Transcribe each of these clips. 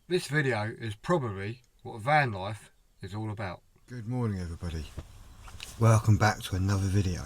This video is probably what van life is all about. Good morning everybody, welcome back to another video.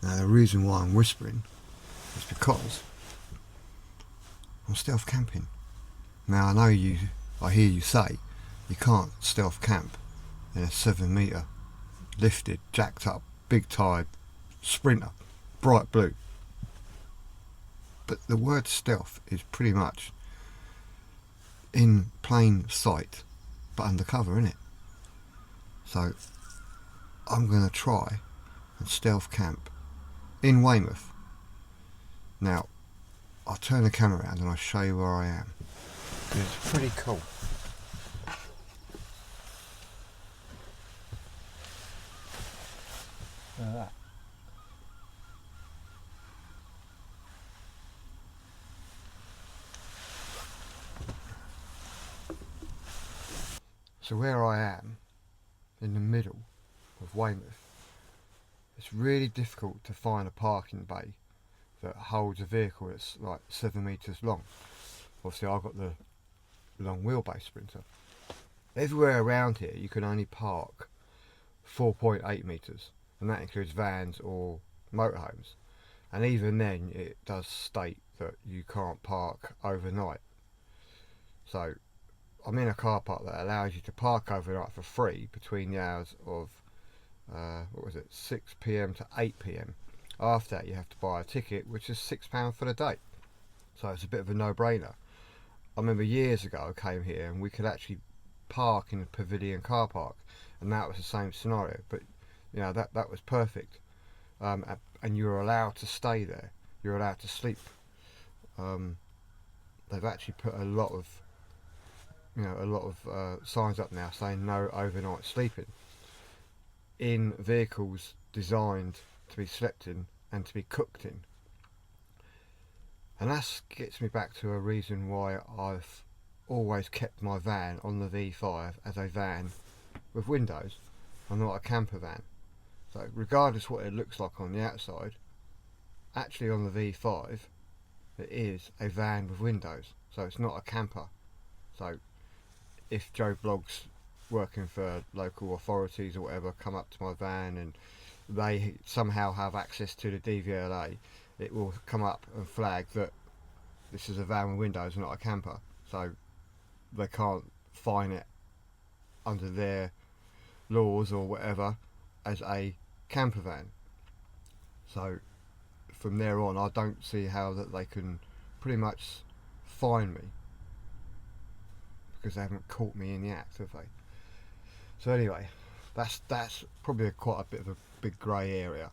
Now the reason why I'm whispering is because I'm stealth camping. Now I hear you say you can't stealth camp in a 7 metre lifted, jacked up, big tired Sprinter, bright blue. But the word stealth is pretty much in plain sight but undercover, isn't it? So I'm going to try and stealth camp in Weymouth. Now I'll turn the camera around and I'll show you where I am. It's pretty cool. Look at that. So where I am, in the middle of Weymouth, it's really difficult to find a parking bay that holds a vehicle that's like 7 metres long. Obviously I've got the long wheelbase Sprinter. Everywhere around here you can only park 4.8 metres, and that includes vans or motorhomes, and even then it does state that you can't park overnight. So I'm in a car park that allows you to park overnight for free between the hours of 6 PM to 8 PM. After that you have to buy a ticket, which is £6 for the day. So it's a bit of a no-brainer. I remember years ago I came here and we could actually park in a pavilion car park, and that was the same scenario, but you know that was perfect. And you were allowed to stay there, you're allowed to sleep. They've actually put a lot of signs up now saying no overnight sleeping in vehicles designed to be slept in and to be cooked in. And that gets me back to a reason why I've always kept my van on the V5 as a van with windows and not a camper van. So regardless what it looks like on the outside, actually on the V5 it is a van with windows, so it's not a camper. So if Joe Blogs working for local authorities or whatever come up to my van and they somehow have access to the DVLA, it will come up and flag that this is a van with windows, not a camper. So they can't fine it under their laws or whatever as a camper van. So from there on I don't see how that they can pretty much fine me, because they haven't caught me in the act, have they? So anyway, that's probably quite a bit of a big grey area,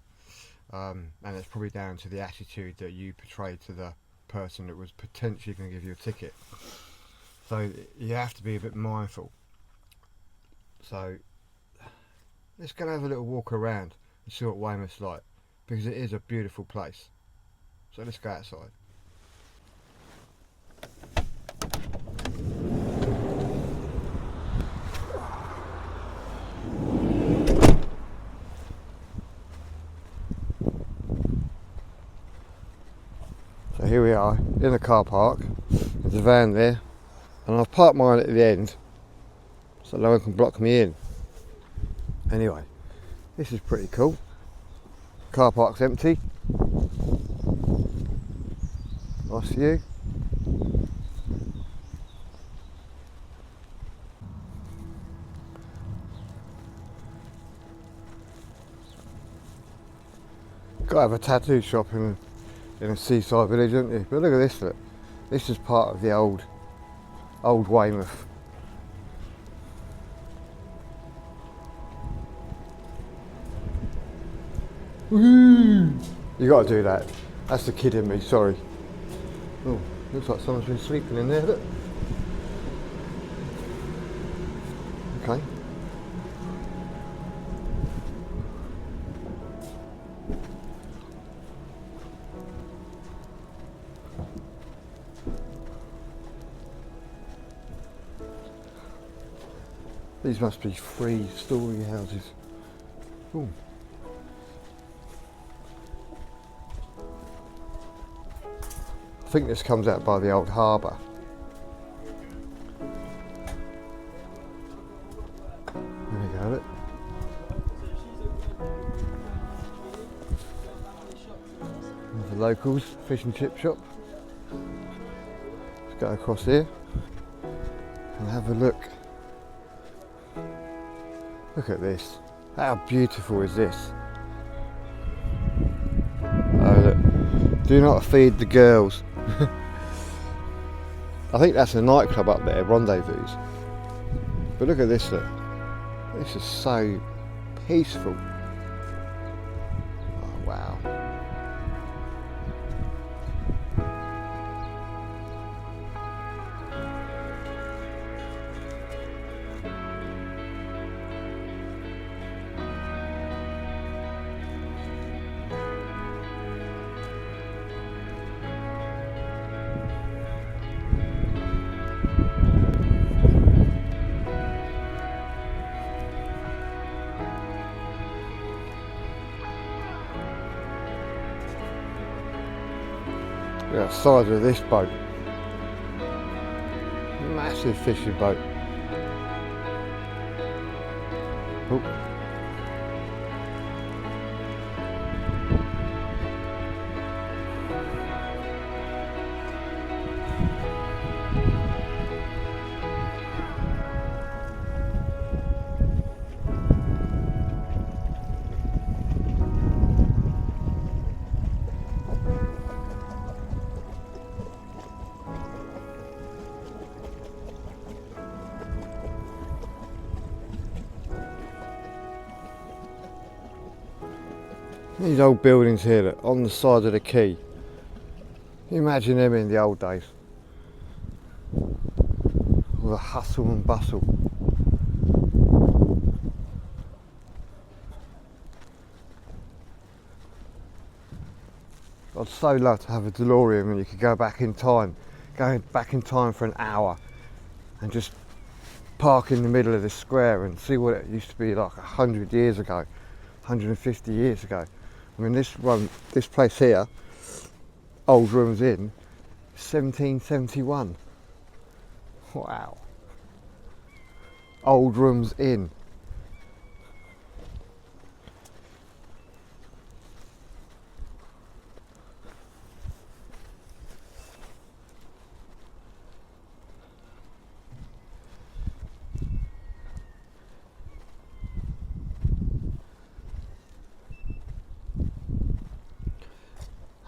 and it's probably down to the attitude that you portrayed to the person that was potentially going to give you a ticket. So you have to be a bit mindful. So let's go and have a little walk around and see what Weymouth's like, because it is a beautiful place. So let's go outside. So here we are in the car park. There's a van there, and I've parked mine at the end so no one can block me in. Anyway, this is pretty cool. Car park's empty. Nice view. Gotta have a tattoo shop in a seaside village, don't you? But look at this, look. This is part of the old Weymouth. Woohoo! You gotta do that. That's the kid in me, sorry. Oh, looks like someone's been sleeping in there, look. Okay. These must be 3-storey houses. Ooh. I think this comes out by the old harbour. Have it. There's the locals fish and chip shop. Let's go across here and have a look. Look at this. How beautiful is this? Oh look. Do not feed the girls. I think that's a nightclub up there, Rendezvous. But look at this look. This is so peaceful. Oh wow. The outside of this boat, massive fishing boat. Oh. These old buildings here that on the side of the quay. Can you imagine them in the old days? All the hustle and bustle. I'd so love to have a DeLorean when you could go back in time. Going back in time for an hour and just park in the middle of the square and see what it used to be like 100 years ago, 150 years ago. I mean, this place here, Old Rooms Inn, 1771. Wow. Old Rooms Inn.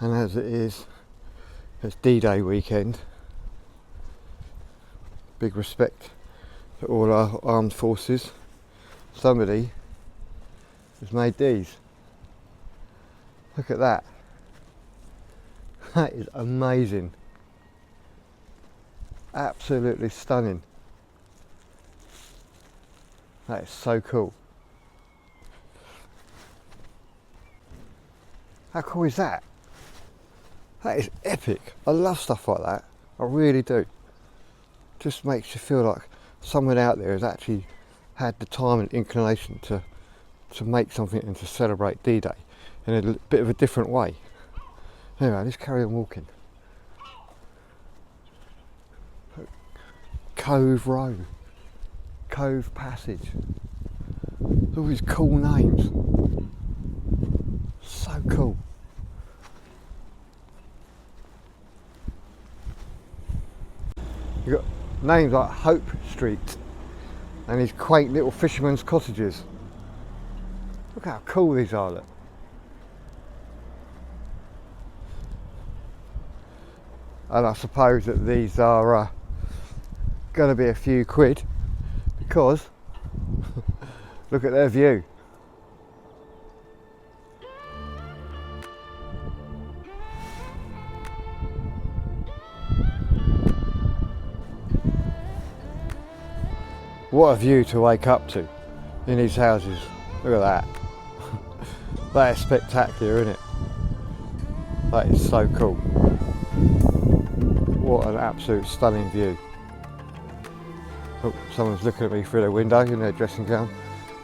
And as it is, it's D-Day weekend. Big respect to all our armed forces. Somebody has made these. Look at that. That is amazing. Absolutely stunning. That is so cool. How cool is that? That is epic. I love stuff like that. I really do. Just makes you feel like someone out there has actually had the time and inclination to make something and to celebrate D-Day in a bit of a different way. Anyway, let's carry on walking. Cove Row, Cove Passage. All these cool names. So cool. You've got names like Hope Street and these quaint little fishermen's cottages. Look how cool these are, look. And I suppose that these are going to be a few quid because look at their view. What a view to wake up to in these houses. Look at that. That is spectacular, isn't it? That is so cool. What an absolute stunning view. Oh, someone's looking at me through their window in their dressing gown.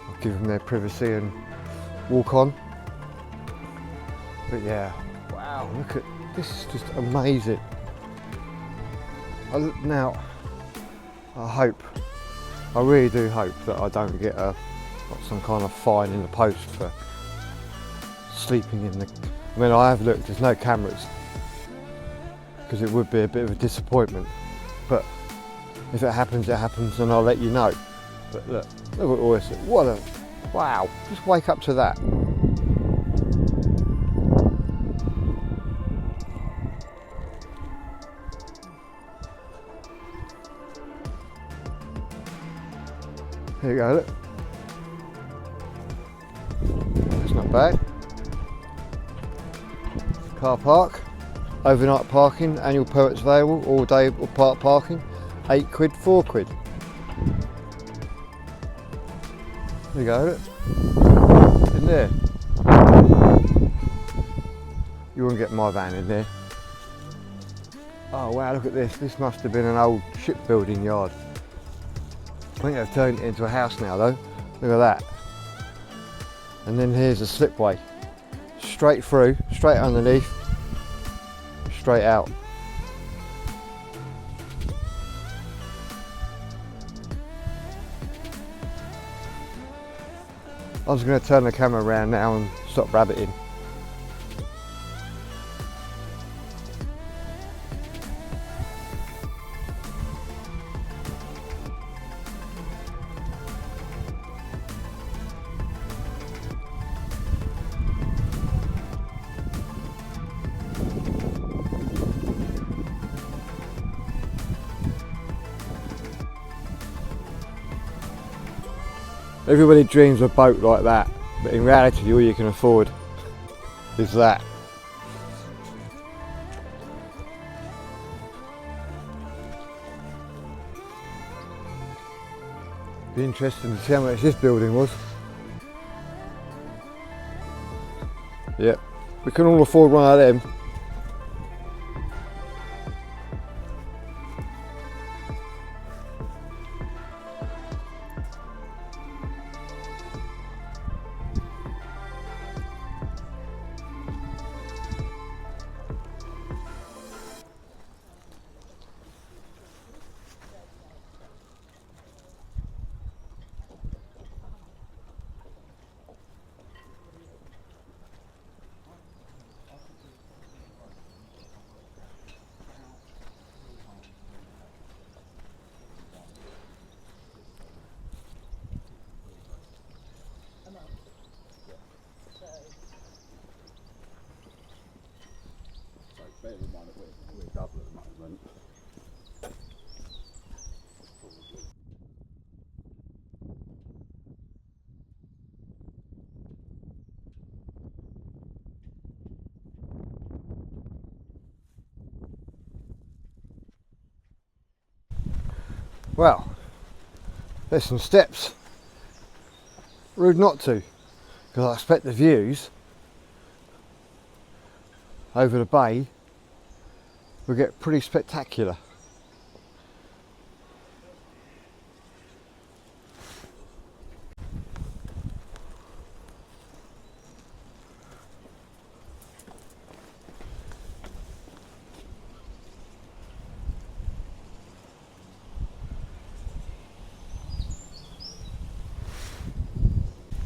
I'll give them their privacy and walk on. But yeah, wow, look at this, is just amazing. Now, I really do hope that I don't get a got some kind of fine in the post for sleeping in the... I mean, I have looked, there's no cameras, because it would be a bit of a disappointment, but if it happens, and I'll let you know. But look at all this, what a... wow, just wake up to that. There you go, look. That's not bad. Car park, overnight parking, annual permits available, all day or part parking, £8, £4. There you go, look. In there. You wouldn't get my van in there. Oh wow, look at this. This must have been an old shipbuilding yard. I think they've turned it into a house now though. Look at that. And then here's a slipway. Straight through, straight underneath, straight out. I was going to turn the camera around now and stop rabbiting. Everybody dreams of a boat like that, but in reality all you can afford is that. Be interesting to see how much this building was. Yep, we can all afford one of them. We're double at the moment. Well, there's some steps. Rude not to, because I expect the views over the bay will get pretty spectacular.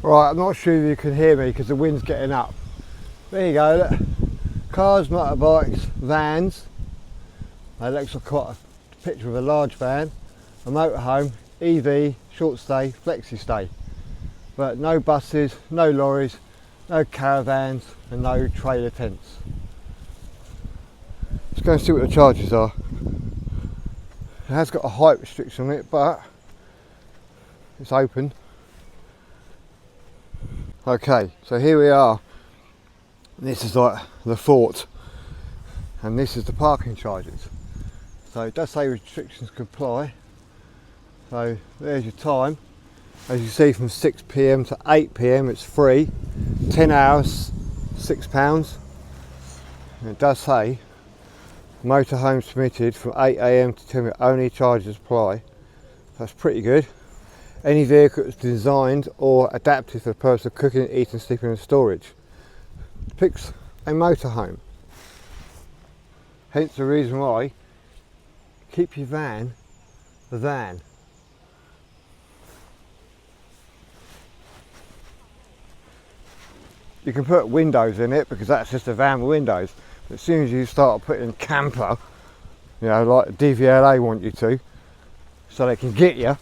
Right, I'm not sure if you can hear me because the wind's getting up. There you go, look. Cars, motorbikes, vans. That looks like quite a picture of a large van. A motorhome, EV, short stay, flexi stay. But no buses, no lorries, no caravans and no trailer tents. Let's go and see what the charges are. It has got a height restriction on it, but it's open. Okay, so here we are. This is like the fort, and this is the parking charges. So it does say restrictions comply. So there's your time. As you see, from 6 PM to 8 PM it's free. 10 hours, £6. And it does say motorhomes permitted from 8 AM to 10 PM, only charges apply. That's pretty good. Any vehicle that's designed or adapted for the purpose of cooking, eating, sleeping and storage. Picks a motorhome. Hence the reason why keep your van the van. you can put windows in it because that's just a van with windows. But as soon as you start putting camper, you know, like DVLA want you to, so they can get you.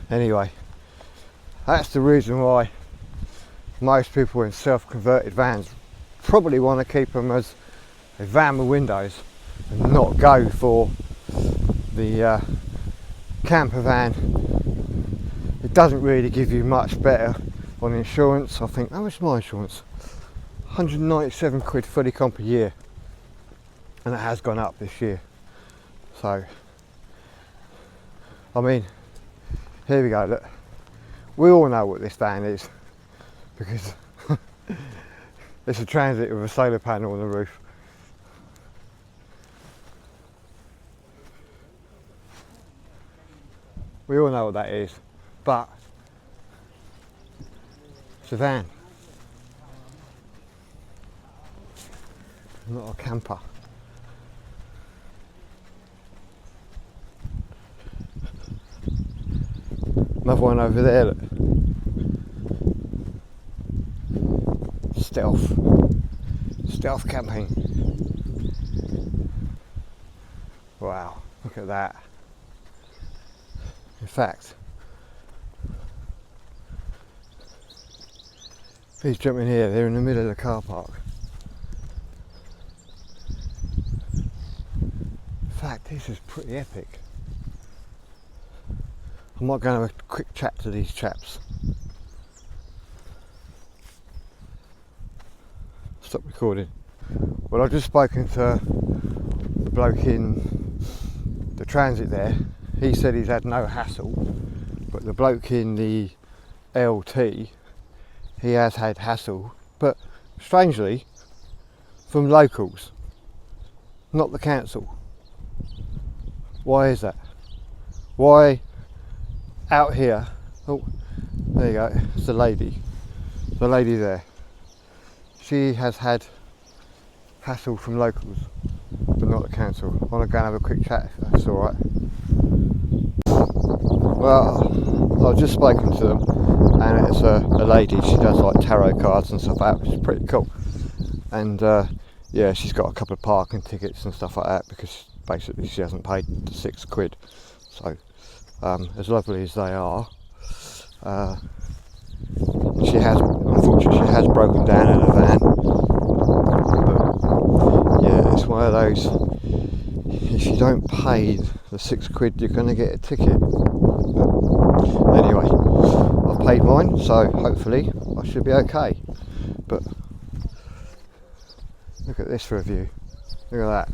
Anyway, that's the reason why most people in self-converted vans probably want to keep them as a van with windows and not go for the camper van. It doesn't really give you much better on insurance. I think, how much is my insurance? 197 quid fully comp a year, and it has gone up this year. So I mean, here we go, look, we all know what this van is because it's a Transit with a solar panel on the roof. We all know what that is, but it's a van, not a camper. Another one over there, look. Stealth camping. Wow, look at that. In fact, please jump in here, they're in the middle of the car park. In fact, this is pretty epic. I might go and have a quick chat to these chaps. Stop recording. Well, I've just spoken to the bloke in the Transit there. He said he's had no hassle, but the bloke in the LT, he has had hassle, but strangely from locals, not the council. Why is that? Why out here? Oh, there you go, it's the lady there. She has had hassle from locals, but not the council. I want to go and have a quick chat if that's alright. Well, I've just spoken to them, and it's a lady. She does like tarot cards and stuff like that, which is pretty cool. And yeah, she's got a couple of parking tickets and stuff like that because basically she hasn't paid the £6. So as lovely as they are, unfortunately she has broken down in a van. But yeah, it's one of those, if you don't pay the £6 you're going to get a ticket. But anyway, I've paid mine, so hopefully I should be okay. But look at this for a view, look at that.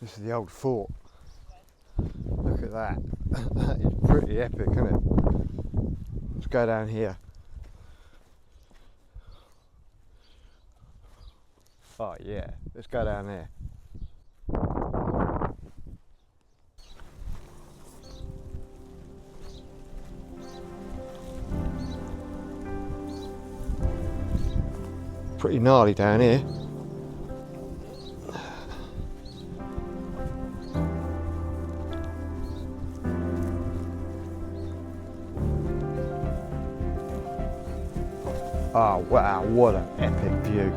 This is the old fort. Look at that. That is pretty epic, isn't it? Let's go down here. Oh yeah, let's go down there. Pretty gnarly down here. Oh wow, what an epic view.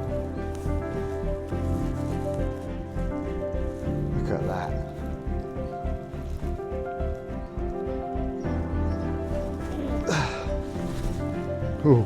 Look at that. Ooh.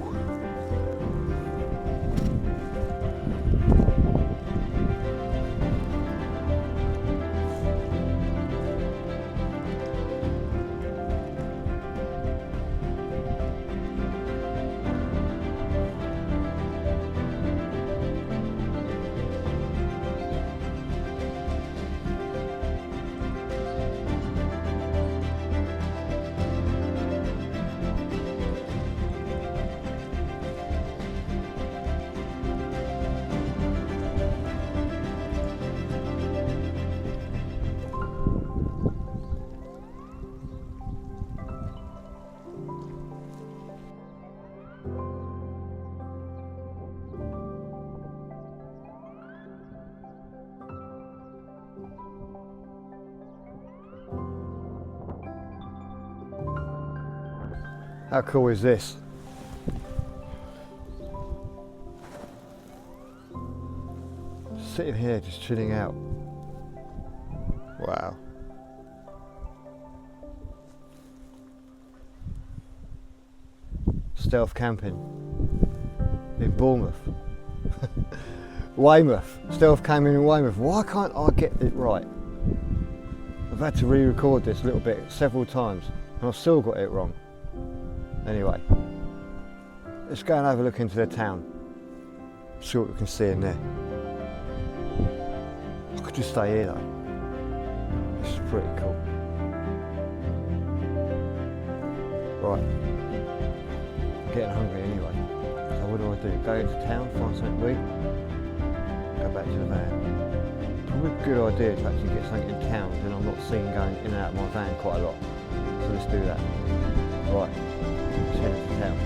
How cool is this? Sitting here just chilling out. Wow. Stealth camping in Bournemouth. Weymouth. Stealth camping in Weymouth. Why can't I get it right? I've had to re-record this a little bit several times and I've still got it wrong. Anyway, let's go and have a look into the town. See what we can see in there. I could just stay here though. This is pretty cool. Right. I'm getting hungry anyway. So what do? Go into town, find something to eat, go back to the van. Probably a good idea to actually get something in town, then I'm not seen going in and out of my van quite a lot. So let's do that. Right, let's head into town.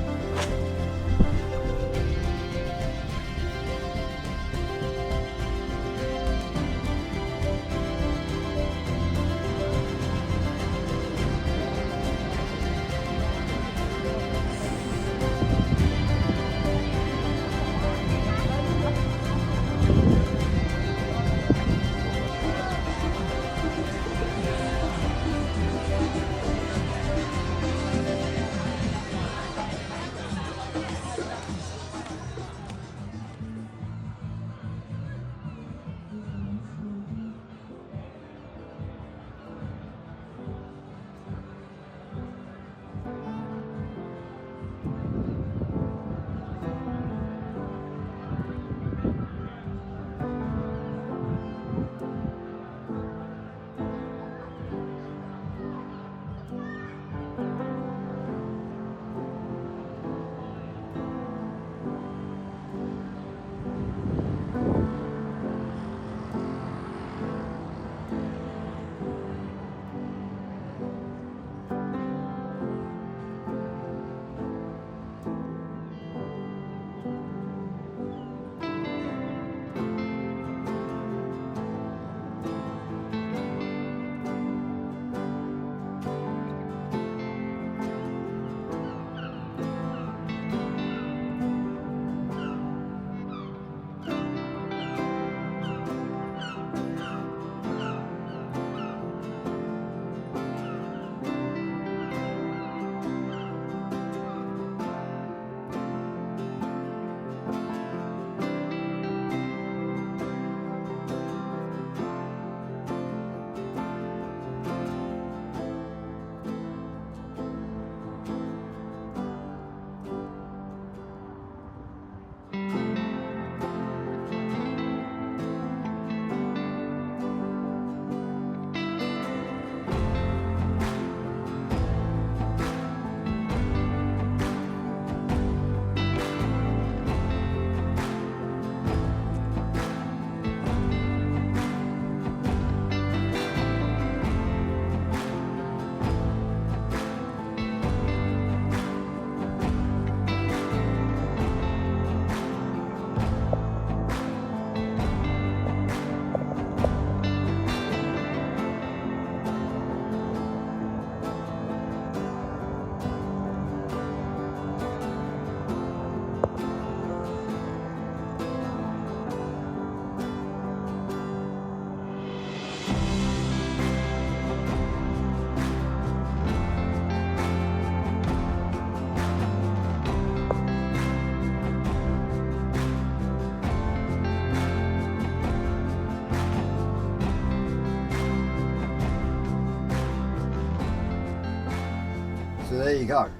So there you go.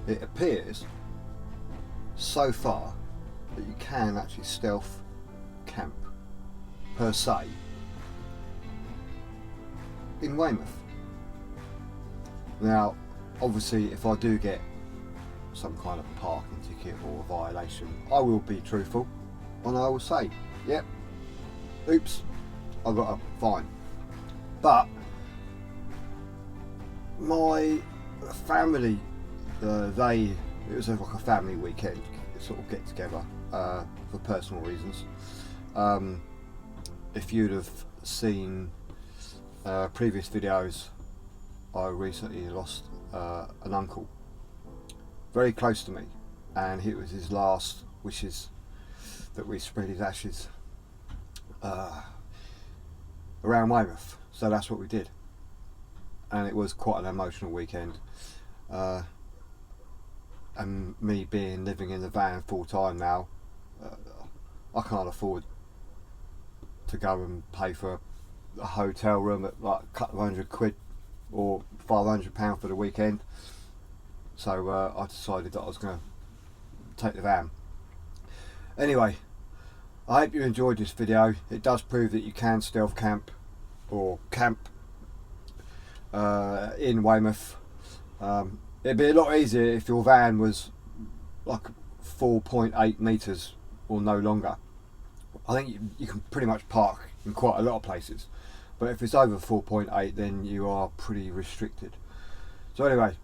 It appears so far that you can actually stealth camp per se in Weymouth. Now obviously if I do get some kind of parking ticket or violation, I will be truthful and I will say, yep, oops, I got a fine. But my family, it was like a family weekend, sort of get together for personal reasons. If you'd have seen previous videos, I recently lost an uncle very close to me, and it was his last wishes that we spread his ashes around Weymouth. So that's what we did, and it was quite an emotional weekend. And me living in the van full time now, I can't afford to go and pay for a hotel room at like a couple of £100 or £500 for the weekend. So I decided that I was going to take the van. Anyway, I hope you enjoyed this video. It does prove that you can stealth camp or camp in Weymouth. It'd be a lot easier if your van was like 4.8 metres or no longer. I think you can pretty much park in quite a lot of places, but if it's over 4.8 then you are pretty restricted. So anyway,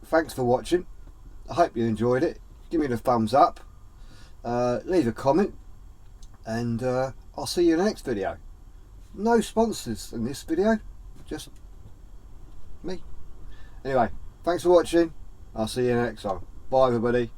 thanks for watching. I hope you enjoyed it. Give me the thumbs up, leave a comment, and I'll see you in the next video. No sponsors in this video, just me. Anyway, thanks for watching. I'll see you in the next one. Bye everybody.